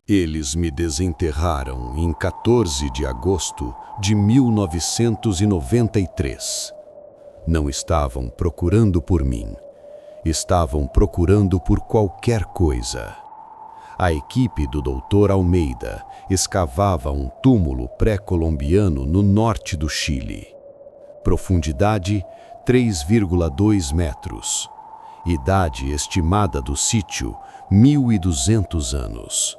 Eles me desenterraram em 14 de agosto de 1993. Não estavam procurando por mim. Estavam procurando por qualquer coisa. A equipe do Dr. Almeida escavava um túmulo pré-colombiano no norte do Chile. Profundidade 3,2 metros. Idade estimada do sítio 1.200 anos.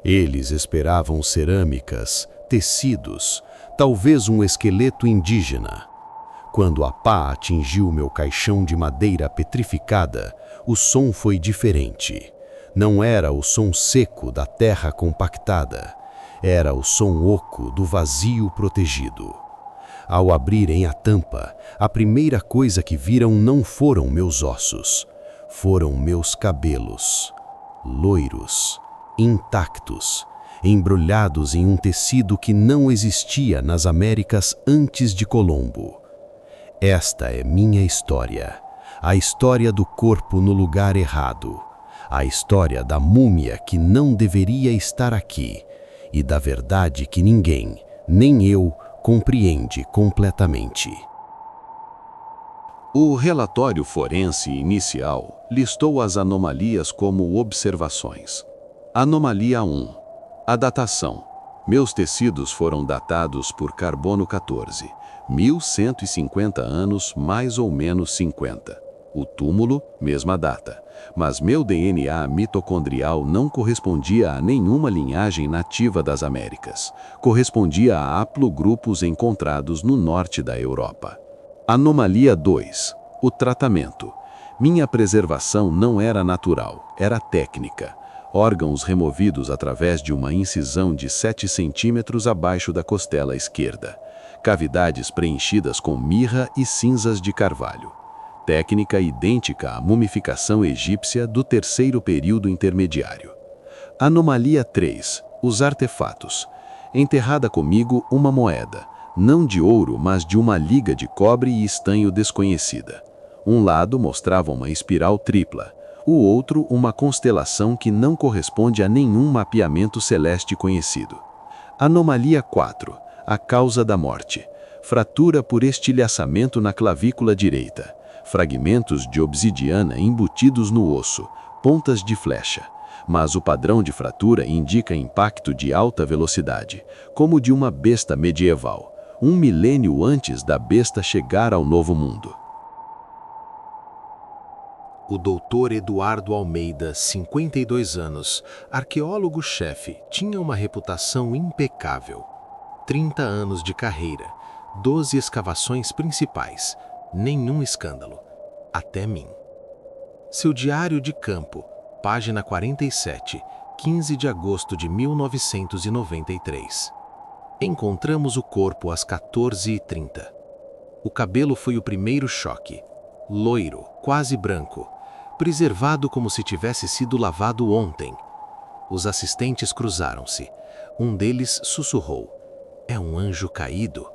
Eles esperavam cerâmicas, tecidos, talvez um esqueleto indígena. Quando a pá atingiu meu caixão de madeira petrificada, o som foi diferente. Não era o som seco da terra compactada, era o som oco do vazio protegido. Ao abrirem a tampa, a primeira coisa que viram não foram meus ossos, foram meus cabelos, loiros, intactos, embrulhados em um tecido que não existia nas Américas antes de Colombo. Esta é minha história, a história do corpo no lugar errado, a história da múmia que não deveria estar aqui e da verdade que ninguém, nem eu, compreende completamente. O relatório forense inicial listou as anomalias como observações. Anomalia 1. A datação. Meus tecidos foram datados por carbono 14, 1150 anos mais ou menos 50. O túmulo, mesma data, mas meu DNA mitocondrial não correspondia a nenhuma linhagem nativa das Américas. Correspondia a haplogrupos encontrados no norte da Europa. Anomalia 2. O tratamento. Minha preservação não era natural, era técnica. Órgãos removidos através de uma incisão de 7 centímetros abaixo da costela esquerda. Cavidades preenchidas com mirra e cinzas de carvalho. Técnica idêntica à mumificação egípcia do terceiro período intermediário. Anomalia 3. Os artefatos. Enterrada comigo uma moeda, não de ouro, mas de uma liga de cobre e estanho desconhecida. Um lado mostrava uma espiral tripla, o outro uma constelação que não corresponde a nenhum mapeamento celeste conhecido. Anomalia 4. A causa da morte. Fratura por estilhaçamento na clavícula direita. Fragmentos de obsidiana embutidos no osso, pontas de flecha. Mas o padrão de fratura indica impacto de alta velocidade, como de uma besta medieval, 1 milênio antes da besta chegar ao Novo Mundo. O Dr. Eduardo Almeida, 52 anos, arqueólogo-chefe, tinha uma reputação impecável. 30 anos de carreira, 12 escavações principais, nenhum escândalo, até mim. Seu diário de campo, página 47, 15 de agosto de 1993. Encontramos o corpo às 14h30. O cabelo foi o primeiro choque. Loiro, quase branco, preservado como se tivesse sido lavado ontem. Os assistentes cruzaram-se. Um deles sussurrou: "É um anjo caído."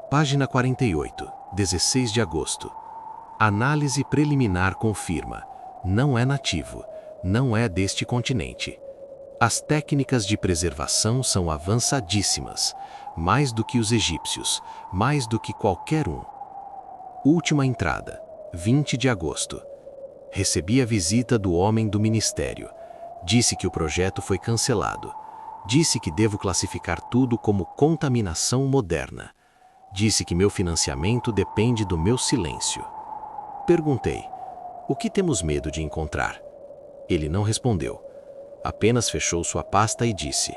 Página 48, 16 de agosto. Análise preliminar confirma: não é nativo, não é deste continente. As técnicas de preservação são avançadíssimas, mais do que os egípcios, mais do que qualquer um. Última entrada, 20 de agosto. Recebi a visita do homem do ministério. Disse que o projeto foi cancelado. Disse que devo classificar tudo como contaminação moderna. Disse que meu financiamento depende do meu silêncio. Perguntei: o que temos medo de encontrar? Ele não respondeu. Apenas fechou sua pasta e disse: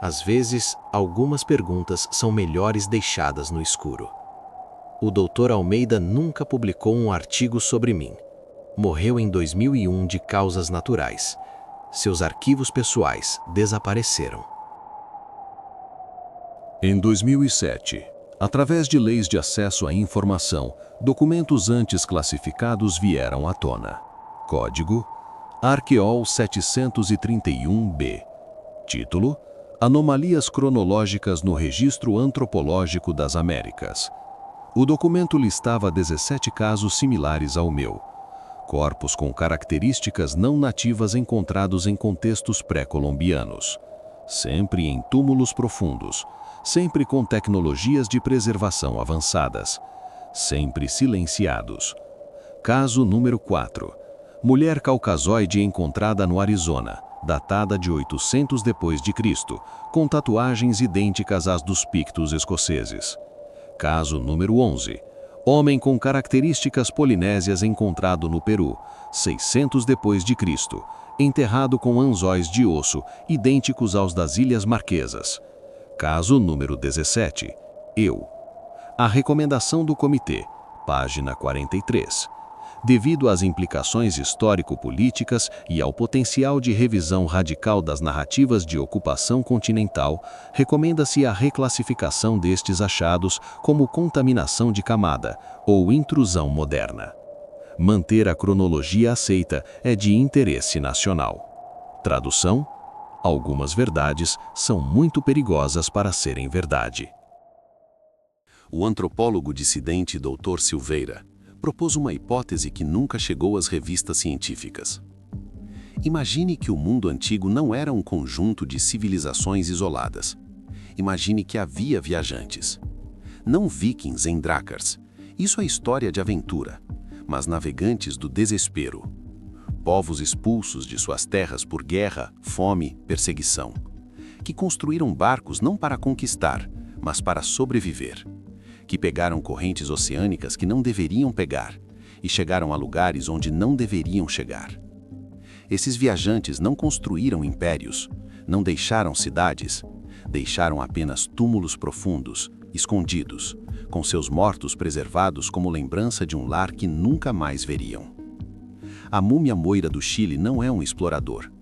às vezes, algumas perguntas são melhores deixadas no escuro. O Dr. Almeida nunca publicou um artigo sobre mim. Morreu em 2001 de causas naturais. Seus arquivos pessoais desapareceram. Em 2007, através de leis de acesso à informação, documentos antes classificados vieram à tona. Código Arqueol 731-B. Título: Anomalias cronológicas no Registro Antropológico das Américas. O documento listava 17 casos similares ao meu. corpos com características não nativas encontrados em contextos pré-colombianos, sempre em túmulos profundos, sempre com tecnologias de preservação avançadas, sempre silenciados. Caso número 4. Mulher caucasoide encontrada no Arizona, datada de 800 d.C., com tatuagens idênticas às dos pictos escoceses. Caso número 11. Homem com características polinésias encontrado no Peru, 600 d.C., enterrado com anzóis de osso idênticos aos das Ilhas Marquesas. Caso número 17. Eu. A recomendação do comitê, página 43. Devido às implicações histórico-políticas e ao potencial de revisão radical das narrativas de ocupação continental, recomenda-se a reclassificação destes achados como contaminação de camada ou intrusão moderna. Manter a cronologia aceita é de interesse nacional. Tradução: algumas verdades são muito perigosas para serem verdade. O antropólogo dissidente Dr. Silveira propôs uma hipótese que nunca chegou às revistas científicas. Imagine que o mundo antigo não era um conjunto de civilizações isoladas. Imagine que havia viajantes. Não vikings em Drakars. Isso é história de aventura, mas navegantes do desespero. Povos expulsos de suas terras por guerra, fome, perseguição. Que construíram barcos não para conquistar, mas para sobreviver. Que pegaram correntes oceânicas que não deveriam pegar e chegaram a lugares onde não deveriam chegar. Esses viajantes não construíram impérios, não deixaram cidades, deixaram apenas túmulos profundos, escondidos, com seus mortos preservados como lembrança de um lar que nunca mais veriam. A múmia moira do Chile não é um explorador,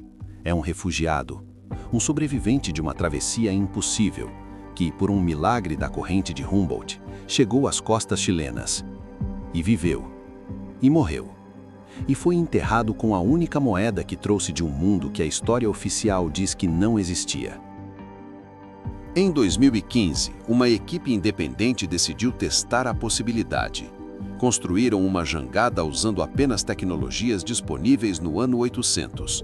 é um refugiado, um sobrevivente de uma travessia impossível, que, por um milagre da corrente de Humboldt, chegou às costas chilenas. E viveu. E morreu. E foi enterrado com a única moeda que trouxe de um mundo que a história oficial diz que não existia. Em 2015, uma equipe independente decidiu testar a possibilidade. Construíram uma jangada usando apenas tecnologias disponíveis no ano 800.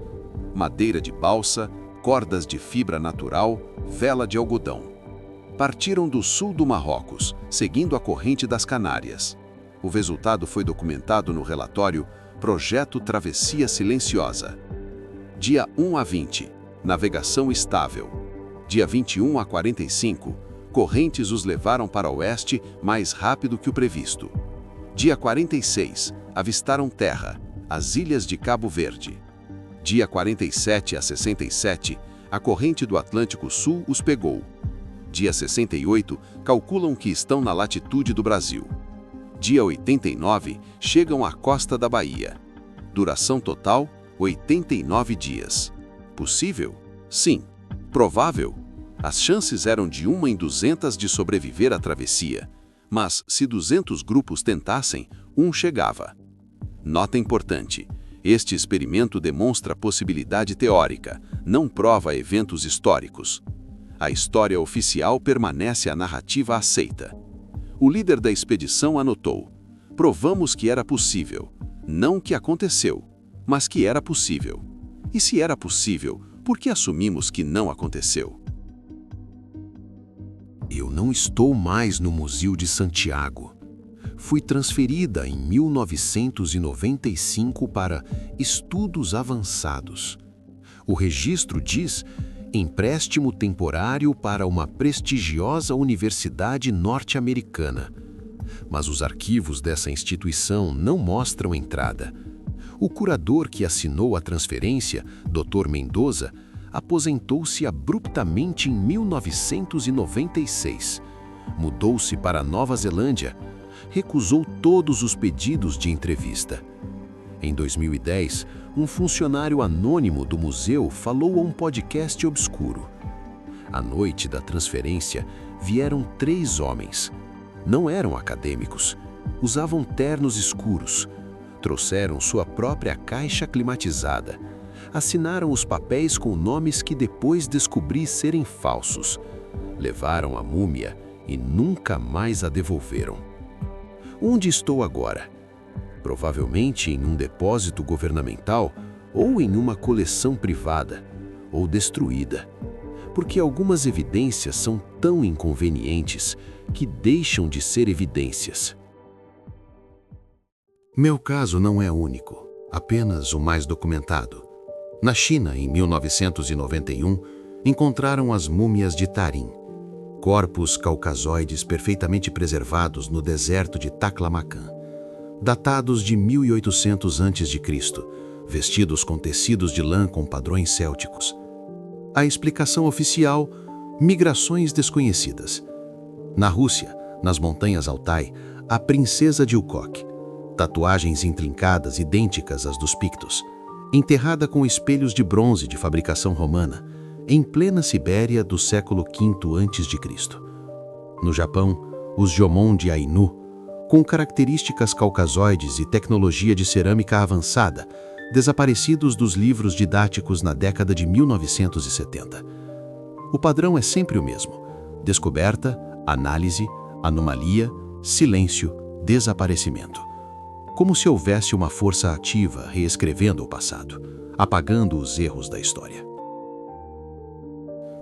Madeira de balsa, cordas de fibra natural, vela de algodão. Partiram do sul do Marrocos, seguindo a corrente das Canárias. O resultado foi documentado no relatório Projeto Travessia Silenciosa. Dia 1 a 20, navegação estável. Dia 21 a 45, correntes os levaram para o oeste mais rápido que o previsto. Dia 46, avistaram terra, as ilhas de Cabo Verde. Dia 47 a 67, a corrente do Atlântico Sul os pegou. Dia 68, calculam que estão na latitude do Brasil. Dia 89, chegam à costa da Bahia. Duração total, 89 dias. Possível? Sim. Provável? As chances eram de 1 em 200 de sobreviver à travessia. Mas, se 200 grupos tentassem, um chegava. Nota importante: este experimento demonstra possibilidade teórica, não prova eventos históricos. A história oficial permanece a narrativa aceita. O líder da expedição anotou: provamos que era possível, não que aconteceu, mas que era possível. E se era possível, por que assumimos que não aconteceu? Eu não estou mais no Museu de Santiago. Fui transferida em 1995 para Estudos Avançados. O registro diz: empréstimo temporário para uma prestigiosa universidade norte-americana. Mas os arquivos dessa instituição não mostram entrada. O curador que assinou a transferência, Dr. Mendoza, aposentou-se abruptamente em 1996. Mudou-se para a Nova Zelândia. Recusou todos os pedidos de entrevista. Em 2010, um funcionário anônimo do museu falou a um podcast obscuro. À noite da transferência, vieram 3 homens. Não eram acadêmicos. Usavam ternos escuros. Trouxeram sua própria caixa climatizada. Assinaram os papéis com nomes que depois descobri serem falsos. Levaram a múmia e nunca mais a devolveram. Onde estou agora? provavelmente em um depósito governamental ou em uma coleção privada, ou destruída, porque algumas evidências são tão inconvenientes que deixam de ser evidências. Meu caso não é único, apenas o mais documentado. Na China, em 1991, encontraram as múmias de Tarim, corpos caucasoides perfeitamente preservados no deserto de Taklamakan, datados de 1800 a.C., vestidos com tecidos de lã com padrões célticos. A explicação oficial: migrações desconhecidas. Na Rússia, nas montanhas Altai, a princesa de Ukok, tatuagens intrincadas idênticas às dos Pictos, enterrada com espelhos de bronze de fabricação romana, em plena Sibéria do século V a.C. No Japão, os Jomon de Ainu, com características caucasoides e tecnologia de cerâmica avançada, desaparecidos dos livros didáticos na década de 1970. O padrão é sempre o mesmo: descoberta, análise, anomalia, silêncio, desaparecimento. Como se houvesse uma força ativa reescrevendo o passado, apagando os erros da história.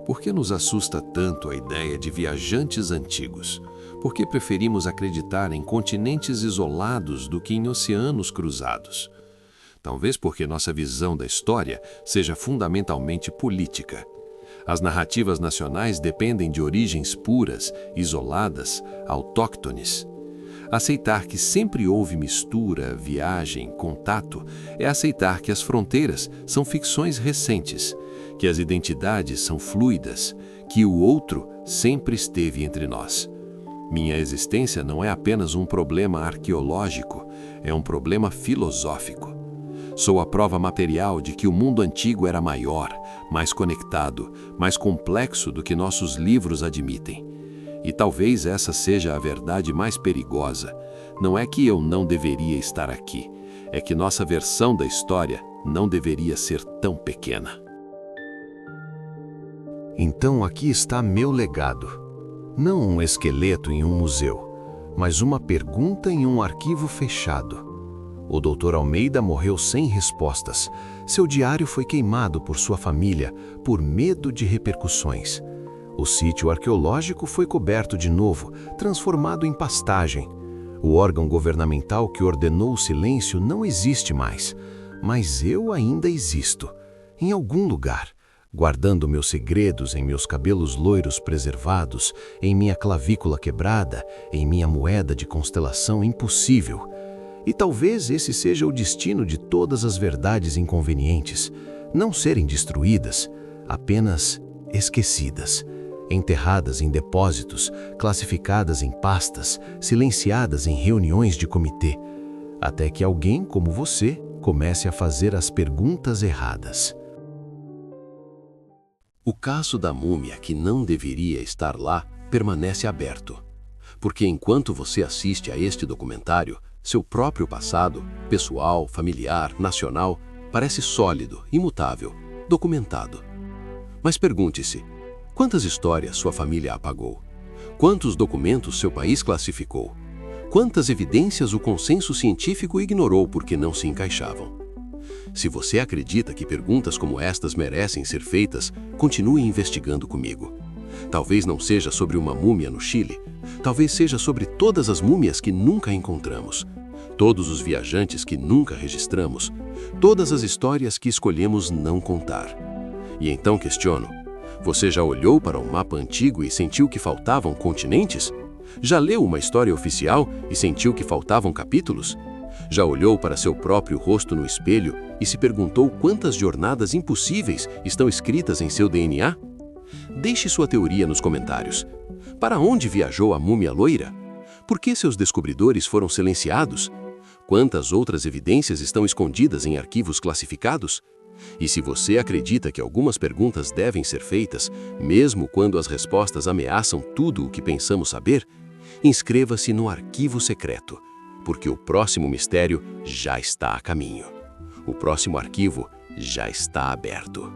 Por que nos assusta tanto a ideia de viajantes antigos? Por que preferimos acreditar em continentes isolados do que em oceanos cruzados? Talvez porque nossa visão da história seja fundamentalmente política. As narrativas nacionais dependem de origens puras, isoladas, autóctones. Aceitar que sempre houve mistura, viagem, contato, é aceitar que as fronteiras são ficções recentes, que as identidades são fluidas, que o outro sempre esteve entre nós. Minha existência não é apenas um problema arqueológico, é um problema filosófico. Sou a prova material de que o mundo antigo era maior, mais conectado, mais complexo do que nossos livros admitem. E talvez essa seja a verdade mais perigosa. Não é que eu não deveria estar aqui, é que nossa versão da história não deveria ser tão pequena. Então aqui está meu legado. Não um esqueleto em um museu, mas uma pergunta em um arquivo fechado. O Dr. Almeida morreu sem respostas. Seu diário foi queimado por sua família, por medo de repercussões. O sítio arqueológico foi coberto de novo, transformado em pastagem. O órgão governamental que ordenou o silêncio não existe mais, mas eu ainda existo, em algum lugar, guardando meus segredos em meus cabelos loiros preservados, em minha clavícula quebrada, em minha moeda de constelação impossível. E talvez esse seja o destino de todas as verdades inconvenientes, não serem destruídas, apenas esquecidas, enterradas em depósitos, classificadas em pastas, silenciadas em reuniões de comitê, até que alguém como você comece a fazer as perguntas erradas. O caso da múmia que não deveria estar lá permanece aberto, porque enquanto você assiste a este documentário, seu próprio passado, pessoal, familiar, nacional, parece sólido, imutável, documentado. Mas pergunte-se: quantas histórias sua família apagou? Quantos documentos seu país classificou? Quantas evidências o consenso científico ignorou porque não se encaixavam? Se você acredita que perguntas como estas merecem ser feitas, continue investigando comigo. Talvez não seja sobre uma múmia no Chile, talvez seja sobre todas as múmias que nunca encontramos, todos os viajantes que nunca registramos, todas as histórias que escolhemos não contar. E então questiono: você já olhou para um mapa antigo e sentiu que faltavam continentes? Já leu uma história oficial e sentiu que faltavam capítulos? Já olhou para seu próprio rosto no espelho e se perguntou quantas jornadas impossíveis estão escritas em seu DNA? Deixe sua teoria nos comentários. Para onde viajou a múmia loira? Por que seus descobridores foram silenciados? Quantas outras evidências estão escondidas em arquivos classificados? E se você acredita que algumas perguntas devem ser feitas, mesmo quando as respostas ameaçam tudo o que pensamos saber, inscreva-se no Arquivo Secreto, porque o próximo mistério já está a caminho. O próximo arquivo já está aberto.